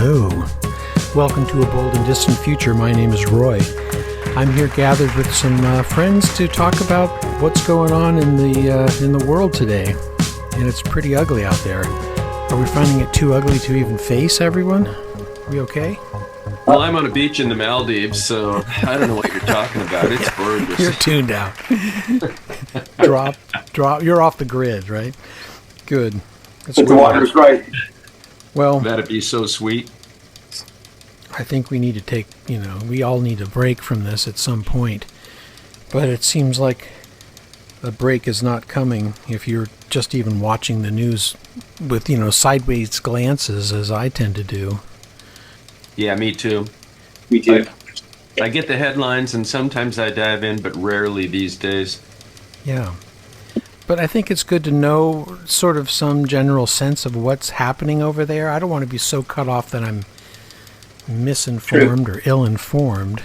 Hello. Welcome to A Bold and Distant Future. My name is Roy. I'm here gathered with some friends to talk about what's going on in the world today. And it's pretty ugly out there. Are we finding it too ugly to even face everyone? We okay? Well, I'm on a beach in the Maldives, so I don't know what you're talking about. It's gorgeous. You're tuned out. Drop. You're off the grid, right? Good. But the water's right. Well, That'd be so sweet. I think we need to take, we all need a break from this at some point. But it seems like a break is not coming if you're just even watching the news with, sideways glances, as I tend to do. Yeah, me too. Me too. I get the headlines, and sometimes I dive in, but rarely these days. Yeah. But I think it's good to know sort of some general sense of what's happening over there. I don't want to be so cut off that I'm misinformed or ill-informed.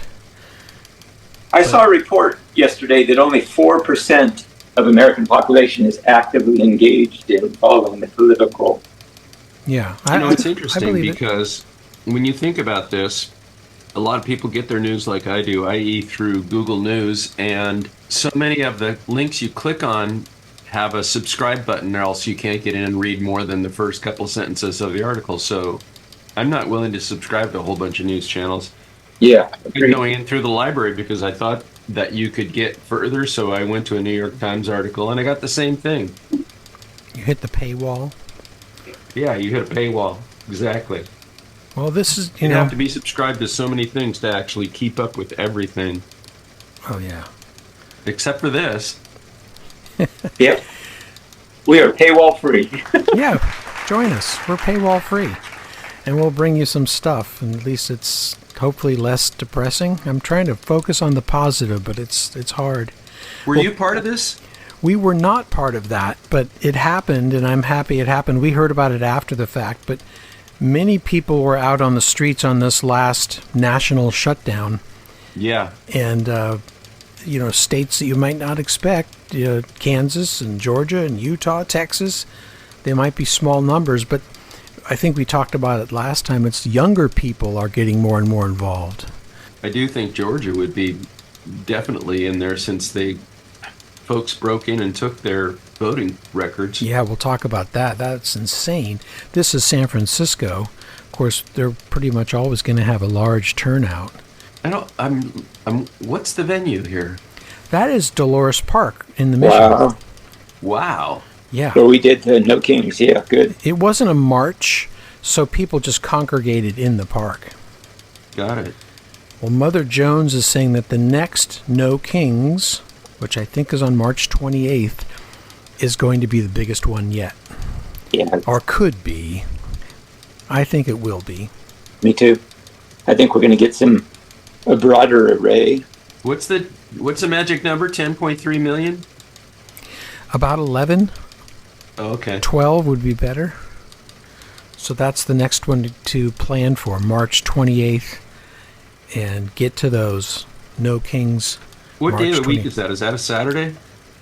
I saw a report yesterday that only 4% of American population is actively engaged in following the political. Yeah. It's interesting because when you think about this, a lot of people get their news like I do, i.e. through Google News, and so many of the links you click on have a subscribe button, or else you can't get in and read more than the first couple sentences of the article. So I'm not willing to subscribe to a whole bunch of news channels. Yeah. I'm going in through the library because I thought that you could get further, so I went to a New York Times article, and I got the same thing. You hit the paywall? Yeah, you hit a paywall. Exactly. Well, this is, You have to be subscribed to so many things to actually keep up with everything. Oh, yeah. Except for this. Yep. We are paywall free. Yeah, join us. We're paywall free. And we'll bring you some stuff. And at least it's hopefully less depressing. I'm trying to focus on the positive, but it's hard. Were you part of this? We were not part of that, but it happened, and I'm happy it happened. We heard about it after the fact, but many people were out on the streets on this last national shutdown. Yeah. And, states that you might not expect, Kansas and Georgia and Utah, Texas, they might be small numbers, but I think we talked about it last time. It's younger people are getting more and more involved. I do think Georgia would be definitely in there since folks broke in and took their voting records. Yeah, we'll talk about that. That's insane. This is San Francisco. Of course, they're pretty much always going to have a large turnout. What's the venue here? That is Dolores Park in the Mission. Wow. Yeah. So we did the No Kings. Yeah, good. It wasn't a march, so people just congregated in the park. Got it. Well, Mother Jones is saying that the next No Kings, which I think is on March 28th, is going to be the biggest one yet. Yeah. Or could be. I think it will be. Me too. I think we're going to get a broader array. What's the magic number? 10.3 million? About 11. Oh, okay. 12 would be better. So that's the next one to plan for, March 28th. And get to those No Kings. What March day of the 20th. week is that? Is that a Saturday?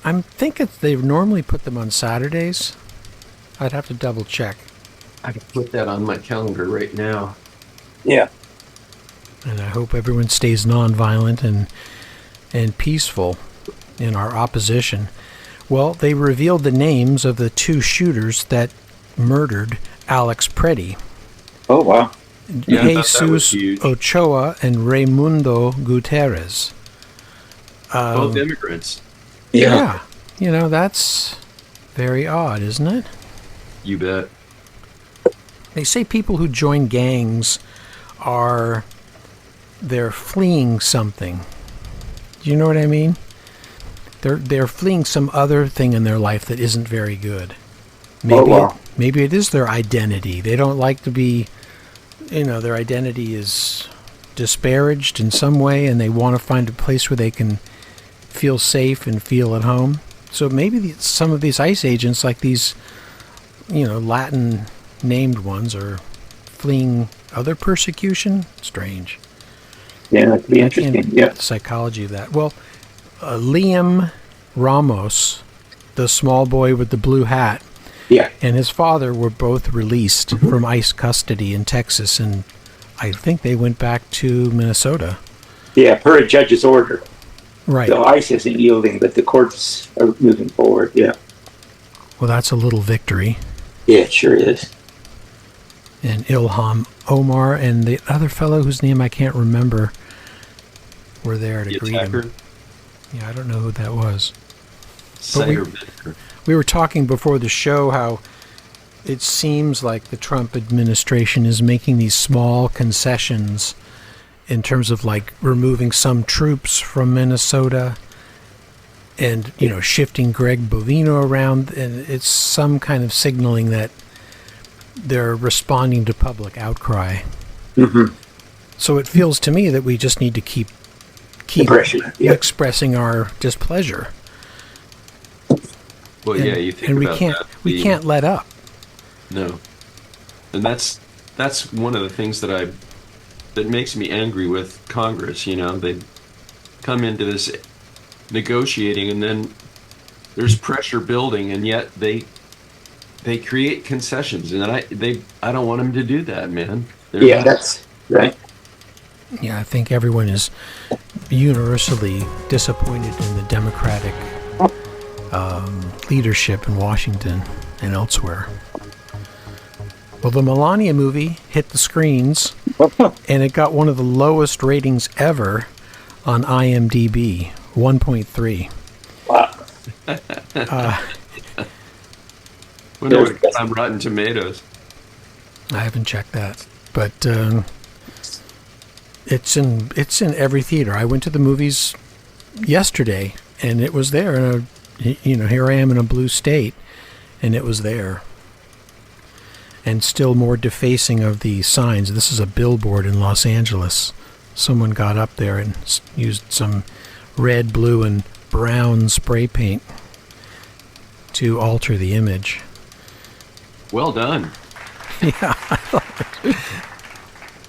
I'm thinking they normally put them on Saturdays. I'd have to double check. I can put that on my calendar right now. Yeah. And I hope everyone stays nonviolent and peaceful in our opposition. Well, they revealed the names of the two shooters that murdered Alex Preddy. Oh, wow. Yeah, I thought that was Jesus huge. Ochoa and Raimundo Gutierrez. Both immigrants. Yeah. That's very odd, isn't it? You bet. They say people who join gangs they're fleeing something. Do you know what I mean? They're fleeing some other thing in their life that isn't very good. Maybe it is their identity. They don't like to be, their identity is disparaged in some way, and they want to find a place where they can feel safe and feel at home. So maybe some of these ICE agents, like these, Latin named ones, are fleeing other persecution. Strange. Yeah, that'd be interesting. Yeah. The psychology of that. Well, Liam Ramos, the small boy with the blue hat, Yeah. and his father were both released from ICE custody in Texas, and I think they went back to Minnesota. Yeah, per a judge's order. Right. So ICE isn't yielding, but the courts are moving forward. Yeah. Well, that's a little victory. Yeah, it sure is. And Ilham Omar and the other fellow whose name I can't remember were there to The greet attacker, him. Yeah, I don't know who that was. Cider vinegar. We were talking before the show how it seems like the Trump administration is making these small concessions in terms of like removing some troops from Minnesota and, you know, shifting Greg Bovino around. And it's some kind of signaling that they're responding to public outcry. Mm-hmm. So it feels to me that we just need to keep expressing our displeasure. Well, And- yeah, you think and we about can't that. we can't let up. No, and that's one of the things that makes me angry with Congress. You know, they come into this negotiating, and then there's pressure building, and yet they create concessions, and I don't want them to do that, man. That's right. Yeah, I think everyone is universally disappointed in the Democratic leadership in Washington and elsewhere. Well, the Melania movie hit the screens, and it got one of the lowest ratings ever on IMDb, 1.3. Wow. Wonder what it's on Rotten Tomatoes. I haven't checked that, but it's in every theater. I went to the movies yesterday, and it was there. And here I am in a blue state, and it was there. And still more defacing of the signs. This is a billboard in Los Angeles. Someone got up there and used some red, blue, and brown spray paint to alter the image. Well done. Yeah, I thought it was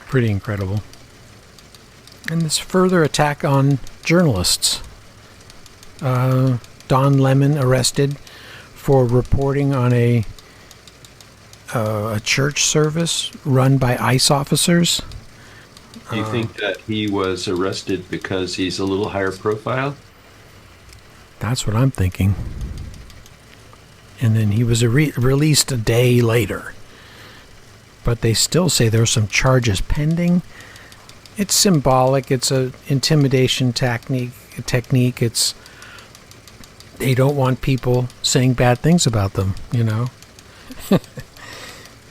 pretty incredible. And this further attack on journalists. Don Lemon arrested for reporting on a church service run by ICE officers. Do you think that he was arrested because he's a little higher profile? That's what I'm thinking. And then he was released a day later. But they still say there's some charges pending. It's symbolic. It's a intimidation technique. It's they don't want people saying bad things about them, you know.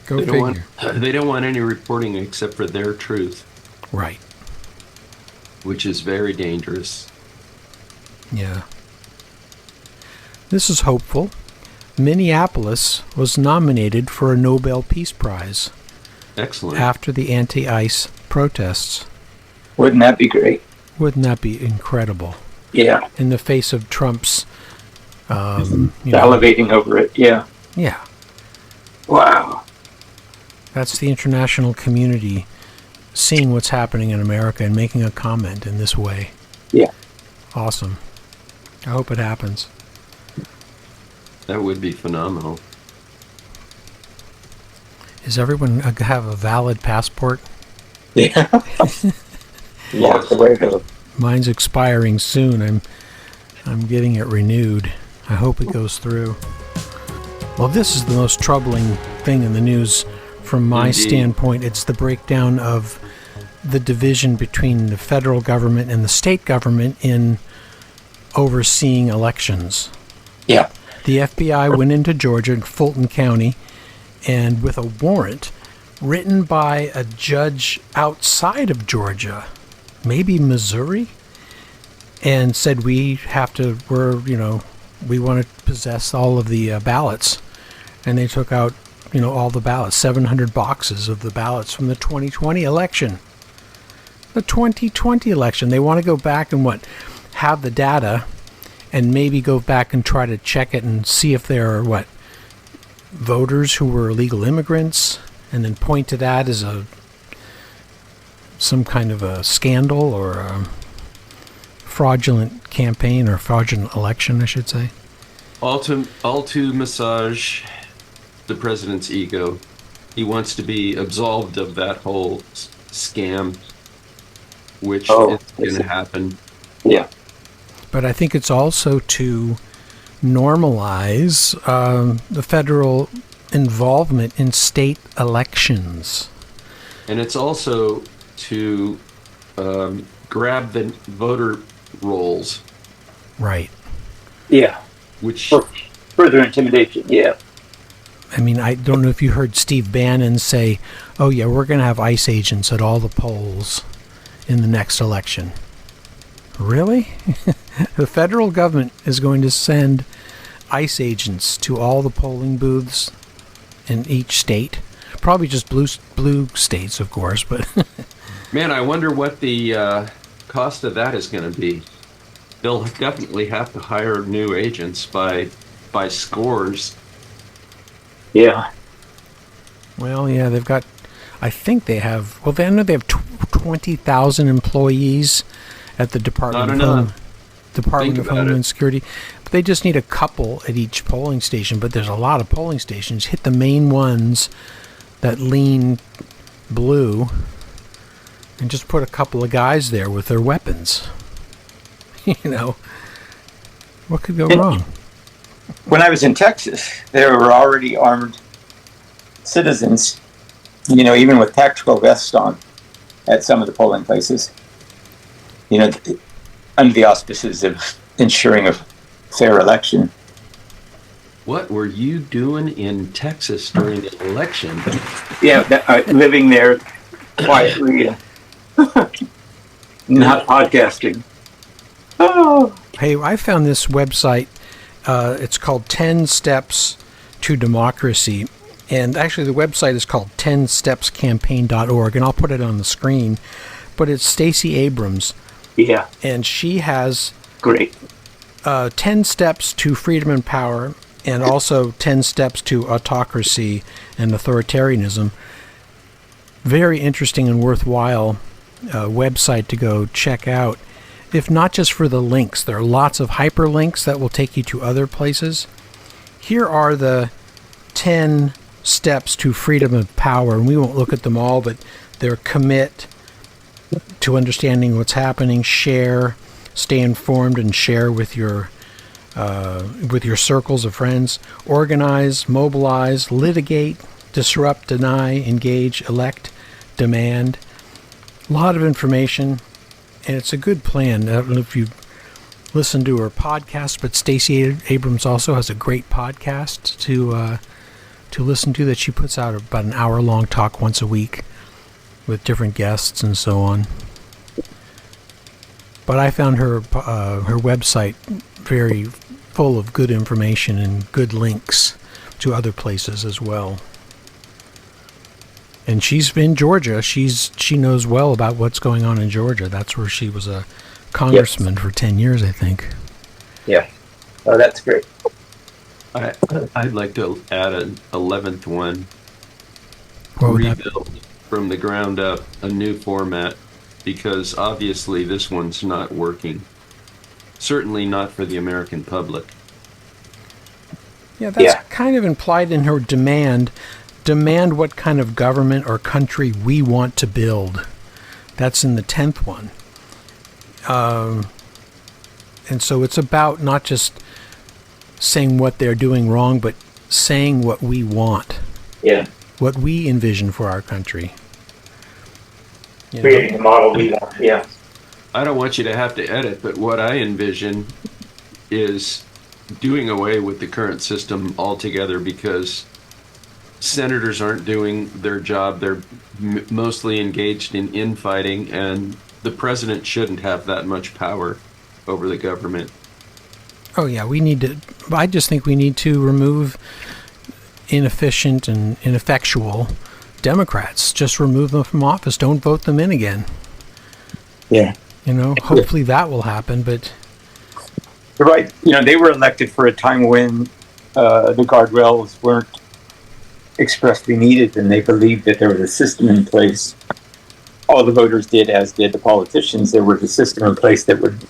Go figure. They don't want any reporting except for their truth. Right. Which is very dangerous. Yeah. This is hopeful. Minneapolis was nominated for a Nobel Peace Prize. Excellent. After the anti-ICE protests. Wouldn't that be great? Wouldn't that be incredible? Yeah. In the face of Trump's salivating over it. Yeah. Yeah. Wow. That's the international community seeing what's happening in America and making a comment in this way. Yeah. Awesome. I hope it happens. That would be phenomenal. Does everyone have a valid passport? Yeah. Lots of way to go. Mine's expiring soon. I'm getting it renewed. I hope it goes through. Well, this is the most troubling thing in the news from my standpoint. It's the breakdown of the division between the federal government and the state government in overseeing elections. Yeah. The FBI went into Georgia, in Fulton County, and with a warrant written by a judge outside of Georgia, maybe Missouri, and said we want to possess all of the ballots. And they took out, all the ballots, 700 boxes of the ballots from the 2020 election. The 2020 election. They want to go back and have the data and maybe go back and try to check it and see if there are voters who were illegal immigrants, and then point to that as some kind of a scandal or a fraudulent campaign or fraudulent election, I should say. All to massage the president's ego. He wants to be absolved of that whole scam, which is going to happen. Yeah. But I think it's also to normalize the federal involvement in state elections. And it's also to grab the voter rolls. Right. Yeah. Which for further intimidation. Yeah. I mean, I don't know if you heard Steve Bannon say, "Oh yeah, we're going to have ICE agents at all the polls in the next election." Really? The federal government is going to send ICE agents to all the polling booths in each state. Probably just blue states, of course, but man, I wonder what the cost of that is going to be. They'll definitely have to hire new agents by scores. Yeah. Well, yeah, they've got. I think they have. Well, I know they have 20,000 employees at the Department of Homeland Security. But they just need a couple at each polling station. But there's a lot of polling stations. Hit the main ones that lean blue, and just put a couple of guys there with their weapons. You know, what could go wrong? When I was in Texas, there were already armed citizens, you know, even with tactical vests on at some of the polling places, you know, under the auspices of ensuring a fair election. What were you doing in Texas during the election? Yeah, living there quietly, not podcasting. Oh. Hey, I found this website. It's called 10 Steps to Democracy. And actually, the website is called 10stepscampaign.org. And I'll put it on the screen. But it's Stacey Abrams. Yeah. And she has great 10 steps to freedom and power, and also 10 steps to autocracy and authoritarianism. Very interesting and worthwhile website to go check out. If not just for the links, there are lots of hyperlinks that will take you to other places. Here are the 10 steps to freedom and power, and we won't look at them all, but they're commit to understanding what's happening, share, stay informed, and share with your circles of friends, organize, mobilize, litigate, disrupt, deny, engage, elect, demand. A lot of information. And it's a good plan. I don't know if you listen to her podcast, but Stacey Abrams also has a great podcast to listen to that she puts out about an hour-long talk once a week with different guests and so on. But I found her website very full of good information and good links to other places as well. And she's in Georgia. She knows well about what's going on in Georgia. That's where she was a congressman for 10 years, I think. Yeah. Oh, that's great. I'd like to add an 11th one. Rebuild from the ground up, a new format, because obviously this one's not working. Certainly not for the American public. Yeah, that's kind of implied in her demand. Demand what kind of government or country we want to build. That's in the 10th one. And so it's about not just saying what they're doing wrong, but saying what we want. Yeah. What we envision for our country. Creating the model we want, yeah. I don't want you to have to edit, but what I envision is doing away with the current system altogether, because senators aren't doing their job. They're mostly engaged in infighting, and the president shouldn't have that much power over the government. Oh, yeah, I just think we need to remove inefficient and ineffectual Democrats. Just remove them from office. Don't vote them in again. Yeah. You know, hopefully that will happen, but... You're right. You know, they were elected for a time when the guardrails weren't expressly needed, and they believed that there was a system in place. All the voters did, as did the politicians. There was a system in place that would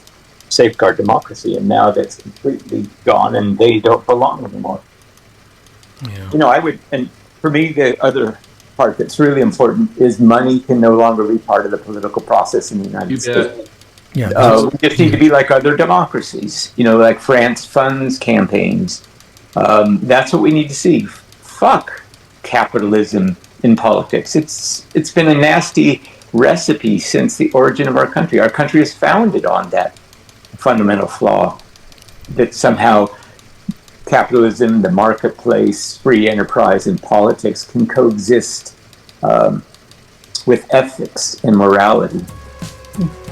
safeguard democracy, and now that's completely gone, and they don't belong anymore. Yeah. I would, and for me, the other part that's really important is money can no longer be part of the political process in the United You States. bet. Yeah. We just need to be like other democracies, like France funds campaigns. That's what we need to see. Fuck capitalism in politics. It's been a nasty recipe since the origin of our country. Our country is founded on that fundamental flaw that somehow capitalism, the marketplace, free enterprise, and politics can coexist with ethics and morality.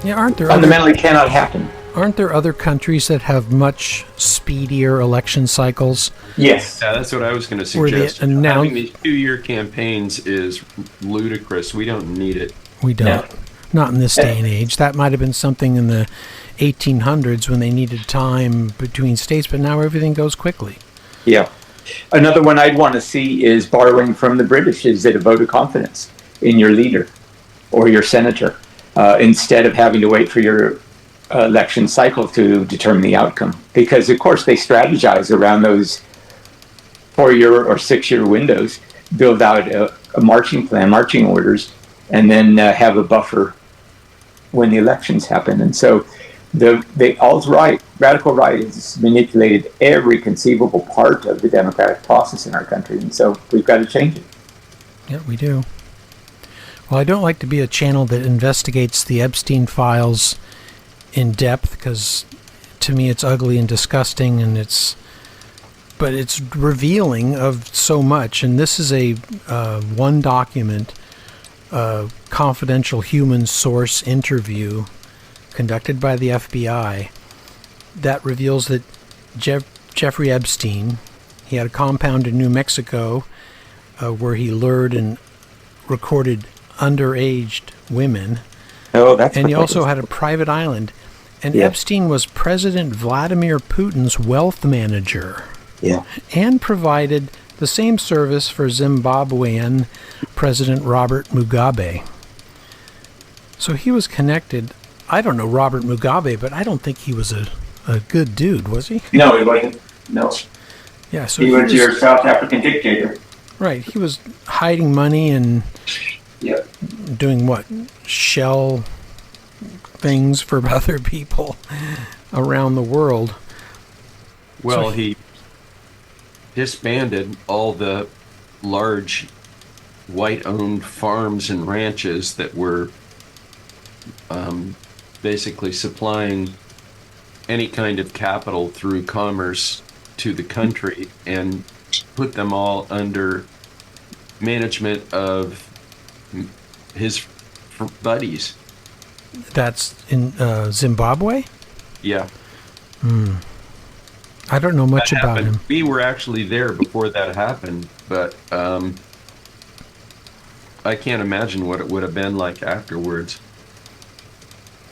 Yeah, Fundamentally cannot happen. Aren't there other countries that have much speedier election cycles? Yes. Yeah, that's what I was going to Where they suggest. announce- Having these 2-year campaigns is ludicrous. We don't need it. We don't. Not in this day and age. That might have been something in the 1800s when they needed time between states, but now everything goes quickly. Yeah. Another one I'd want to see is borrowing from the British is that a vote of confidence in your leader or your senator instead of having to wait for your election cycle to determine the outcome. Because, of course, they strategize around those 4-year or 6-year windows, build out a marching plan, marching orders, and then have a buffer when the elections happen. And so the alt-right, radical right, has manipulated every conceivable part of the democratic process in our country. And so we've got to change it. Yeah, we do. Well, I don't like to be a channel that investigates the Epstein files in depth because to me it's ugly and disgusting, and but it's revealing of so much. And this is a one document, confidential human source interview conducted by the FBI that reveals that Jeffrey Epstein, he had a compound in New Mexico where he lured and recorded underage women. Oh, that's and he also had a private island. And Yeah. Epstein was President Vladimir Putin's wealth manager. Yeah. And provided the same service for Zimbabwean President Robert Mugabe. So he was connected. I don't know Robert Mugabe, but I don't think he was a good dude, was he? No, he wasn't. No. Yeah, so He was your South African dictator. right. He was hiding money and Yep. doing what? Shell things for other people around the world. Well, So- he disbanded all the large white-owned farms and ranches that were basically supplying any kind of capital through commerce to the country, and put them all under management of his buddies. That's in Zimbabwe? Yeah. I don't know much That about happened. him. We were actually there before that happened, but I can't imagine what it would have been like afterwards.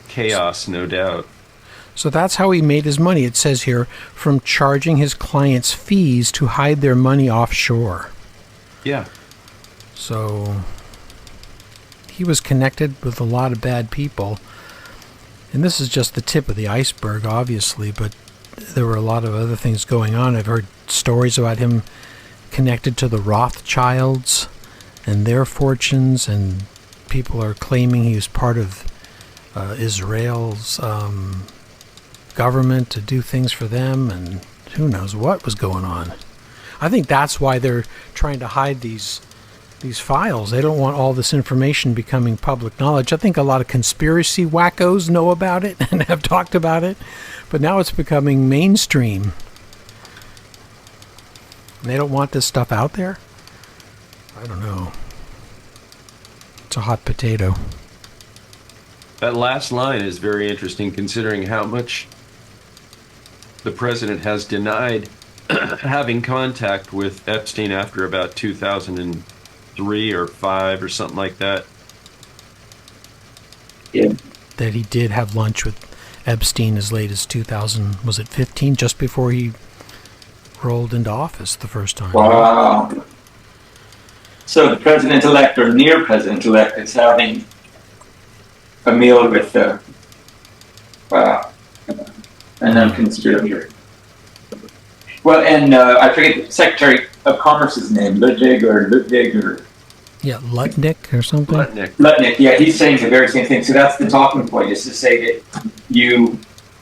Chaos, no doubt. So that's how he made his money. It says here, from charging his clients fees to hide their money offshore. Yeah. So he was connected with a lot of bad people. And this is just the tip of the iceberg, obviously, but there were a lot of other things going on. I've heard stories about him connected to the Rothschilds and their fortunes, and people are claiming he was part of Israel's government to do things for them, and who knows what was going on. I think that's why they're trying to hide these files. They don't want all this information becoming public knowledge. I think a lot of conspiracy wackos know about it and have talked about it, but now it's becoming mainstream. They don't want this stuff out there? I don't know. It's a hot potato. That last line is very interesting, considering how much the president has denied having contact with Epstein after about 2003 or 5 or something like that. Yeah. That he did have lunch with Epstein as late as 2000, was it 15, just before he rolled into office the first time. Wow. So the president-elect or near president-elect is having a meal with an conspirator. Well, and I forget the Secretary of Commerce's name, Ludwig or Yeah, Lutnick or something. Lutnick. Yeah, he's saying the very same thing. So that's the talking point, is to say that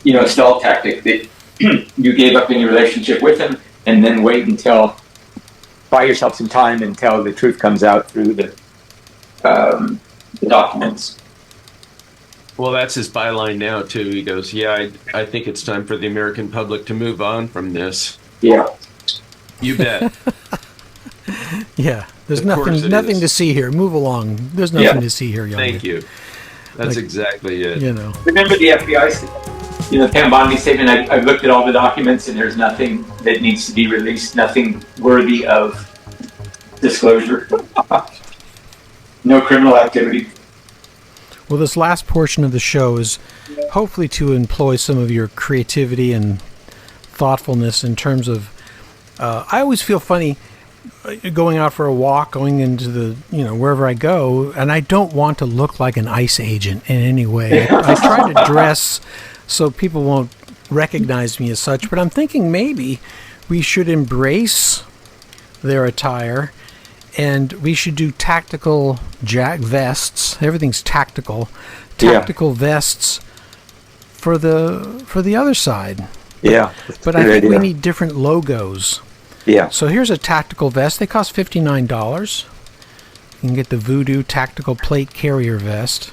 a stall tactic, that you gave up in your relationship with him, and then wait until, buy yourself some time until the truth comes out through the documents. Well, that's his byline now too. He goes, "Yeah, I think it's time for the American public to move on from this." Yeah. You bet. Yeah, there's Of course it nothing is. to see here. Move along. There's nothing to see here, young man. Thank you. That's Like, exactly it. You know. Remember the FBI Pam Bondi statement, I've looked at all the documents and there's nothing that needs to be released, nothing worthy of disclosure. No criminal activity. Well, this last portion of the show is hopefully to employ some of your creativity and thoughtfulness in terms of. I always feel funny going out for a walk, going into the, wherever I go, and I don't want to look like an ICE agent in any way. I try to dress so people won't recognize me as such, but I'm thinking maybe we should embrace their attire, and we should do tactical vests. Everything's tactical. Tactical vests for the other side. Yeah. But I think we need different logos. Yeah. So here's a tactical vest. They cost $59. You can get the Voodoo Tactical Plate Carrier Vest.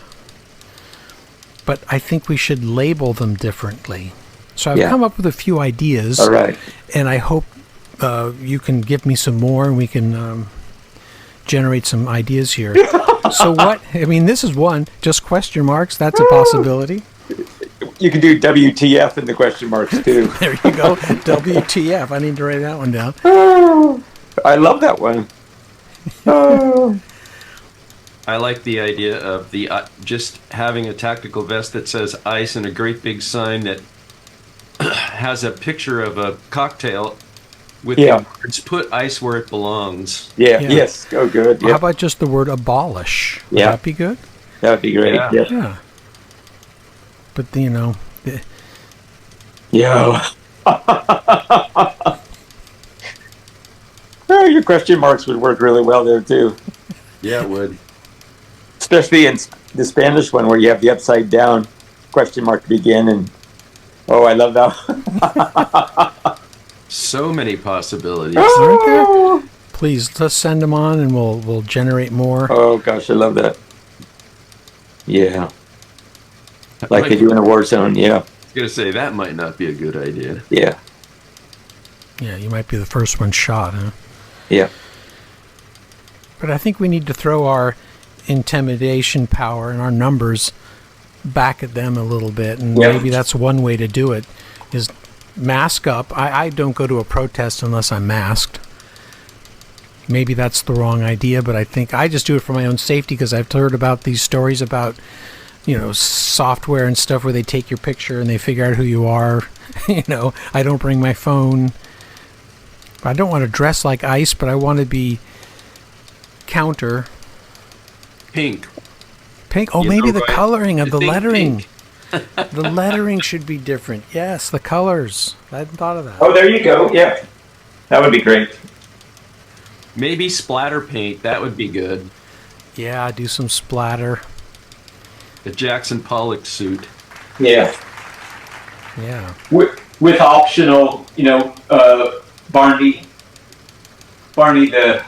But I think we should label them differently. So I've come up with a few ideas. All right. And I hope you can give me some more and we can generate some ideas here. So this is one. Just question marks. That's a possibility. You can do WTF in the question marks too. There you go. WTF. I need to write that one down. I love that one. I like the idea of the just having a tactical vest that says ICE and a great big sign that has a picture of a cocktail with the words "Put ICE where it belongs." Yeah. Yes. Oh, good. How about just the word abolish? Would that be good? That would be great. Yeah. But, Yo. Your question marks would work really well there, too. Yeah, it would. Especially in the Spanish one where you have the upside down question mark to begin. And, I love that. So many possibilities. Aren't there? Please, let's send them on and we'll generate more. Oh, gosh, I love that. Yeah. Like they do in a war zone, yeah. I was going to say, that might not be a good idea. Yeah. Yeah, you might be the first one shot, huh? Yeah. But I think we need to throw our intimidation power and our numbers back at them a little bit, and maybe that's one way to do it, is mask up. I don't go to a protest unless I'm masked. Maybe that's the wrong idea, but I think I just do it for my own safety because I've heard about these stories about software and stuff where they take your picture and they figure out who you are. I don't bring my phone. I don't want to dress like ICE, but I want to be counter. Pink. Oh, maybe the right? coloring of the lettering. Pink. The lettering should be different. Yes, the colors. I hadn't thought of that. Oh, there you go. Yeah. That would be great. Maybe splatter paint. That would be good. Yeah, do some splatter. The Jackson Pollock suit. Yeah. Yeah. With optional, Barney the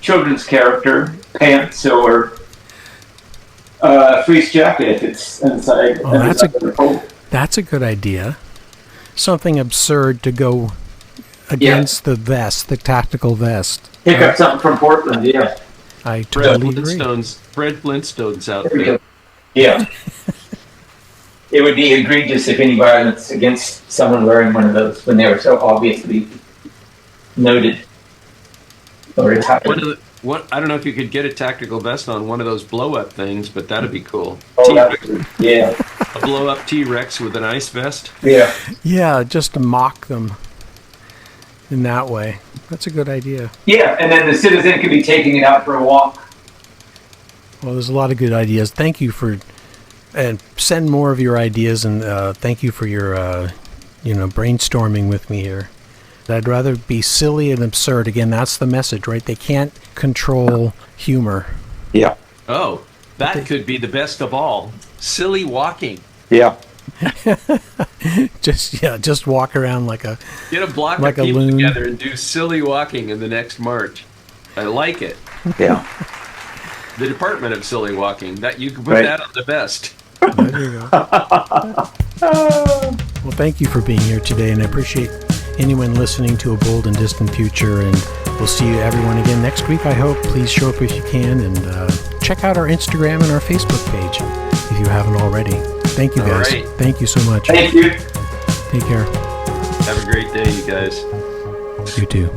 children's character, pants or fleece jacket if it's inside. Oh, that's a good idea. Something absurd to go against the vest, the tactical vest. Pick up something from Portland, yeah. I totally agree. Fred Flintstone's outfit. Yeah. It would be egregious if any violence against someone wearing one of those when they were so obviously noted or retired. I don't know if you could get a tactical vest on one of those blow-up things, but that'd be cool. Yeah. A blow-up T-Rex with an ice vest. Yeah. Yeah, just to mock them in that way. That's a good idea. Yeah, and then the citizen could be taking it out for a walk. Well, there's a lot of good ideas. Thank you and send more of your ideas, and thank you for your, brainstorming with me here. I'd rather be silly and absurd. Again, that's the message, right? They can't control humor. Yeah. Oh, that could be the best of all. Silly walking. Yeah. Just walk around like a Get a block like of a people loon. together and do silly walking in the next march. I like it. Yeah. The Department of Silly Walking. That you can put Right. that on the vest. There you go. Well, thank you for being here today, and I appreciate anyone listening to A Bold and Distant Future, and we'll see you everyone again next week, I hope. Please show up if you can, and check out our Instagram and our Facebook page if you haven't already. Thank you, guys. All right. Thank you so much. Thank you. Take care. Have a great day, you guys. You too.